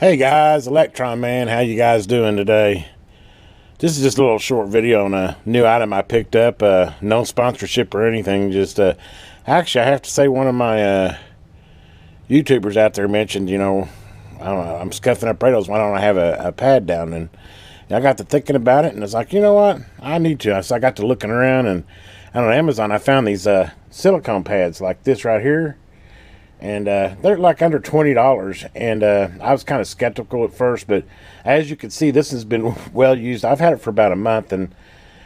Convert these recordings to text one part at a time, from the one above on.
Hey guys, Electron Man, how you guys doing today? This is just a little short video on a new item I picked up. No sponsorship or anything. Just actually, I have to say, one of my YouTubers out there mentioned, I don't know, I'm scuffing up radio's. Why don't I have a pad down? And I got to thinking about it, and it's like, you know what? I need to. So I got to looking around, and on Amazon, I found these silicone pads like this right here. And they're like under $20, and I was kind of skeptical at first, but as you can see, this has been well used. I've had it for about a month, and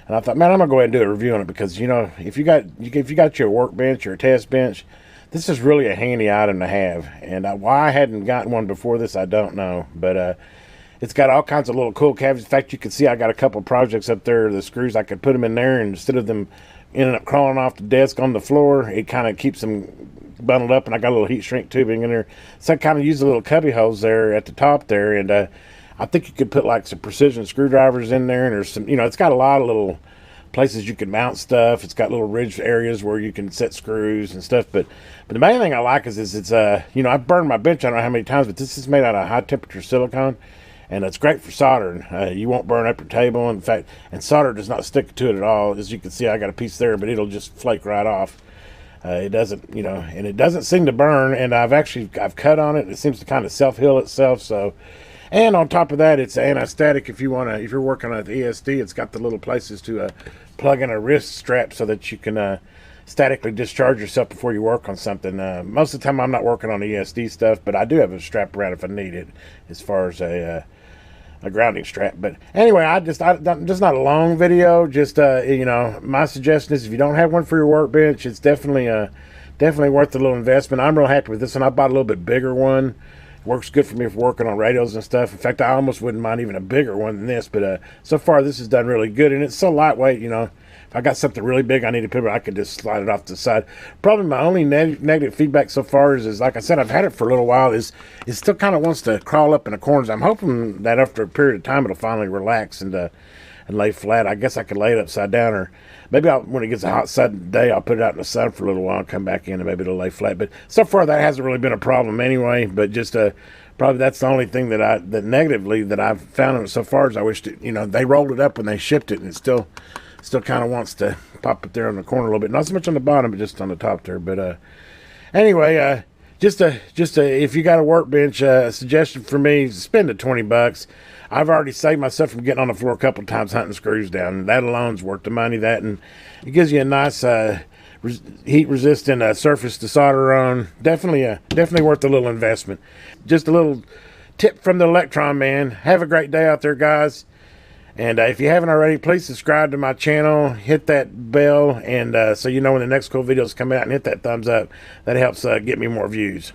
I thought, man, I'm gonna go ahead and do a review on it because if you got your workbench or a test bench, this is really a handy item to have. And why I hadn't gotten one before this, I don't know, but it's got all kinds of little cool cavities. In fact, you can see I got a couple of projects up there. The screws, I could put them in there, and instead of them ending up crawling off the desk on the floor, it kind of keeps them bundled up, and I got a little heat shrink tubing in there, so I kind of use the little cubby holes there at the top there, and I think you could put like some precision screwdrivers in there, and there's some, it's got a lot of little places you can mount stuff. It's got little ridge areas where you can set screws and stuff, but the main thing I like is it's I've burned my bench I don't know how many times, but this is made out of high temperature silicone, and it's great for soldering. You won't burn up your table. In fact, and solder does not stick to it at all. As you can see, I got a piece there, but it'll just flake right off. It doesn't, and it doesn't seem to burn, and I've cut on it. It seems to kind of self-heal itself. So, and on top of that, it's anti-static. If you're working on the ESD, it's got the little places to plug in a wrist strap so that you can statically discharge yourself before you work on something. Most of the time, I'm not working on ESD stuff, but I do have a strap around if I need it, as far as a grounding strap. But anyway, just not a long video. Just my suggestion is, if you don't have one for your workbench, it's definitely worth a little investment. I'm real happy with this one. I bought a little bit bigger one. Works good for me for working on radios and stuff. In fact, I almost wouldn't mind even a bigger one than this, but so far this has done really good, and it's so lightweight. If I got something really big I need to put it, I could just slide it off to the side. Probably my only negative feedback so far is like I said, I've had it for a little while, is it still kind of wants to crawl up in the corners. I'm hoping that after a period of time it'll finally relax and lay flat. I guess I could lay it upside down, or maybe when it gets a hot sudden day, I'll put it out in the sun for a little while and come back in, and maybe it'll lay flat. But so far that hasn't really been a problem anyway. But just probably that's the only thing that negatively that I've found on it so far is I wish they rolled it up when they shipped it, and it still kind of wants to pop it there on the corner a little bit. Not so much on the bottom, but just on the top there. But anyway, if you got a workbench, a suggestion for me, spend the $20. I've already saved myself from getting on the floor a couple of times hunting screws down, and that alone's worth the money. That, and it gives you a nice heat resistant surface to solder on. Definitely worth a little investment. Just a little tip from the Electron Man. Have a great day out there, guys. And if you haven't already, please subscribe to my channel, hit that bell, and so you know when the next cool videos come out, and hit that thumbs up. That helps get me more views.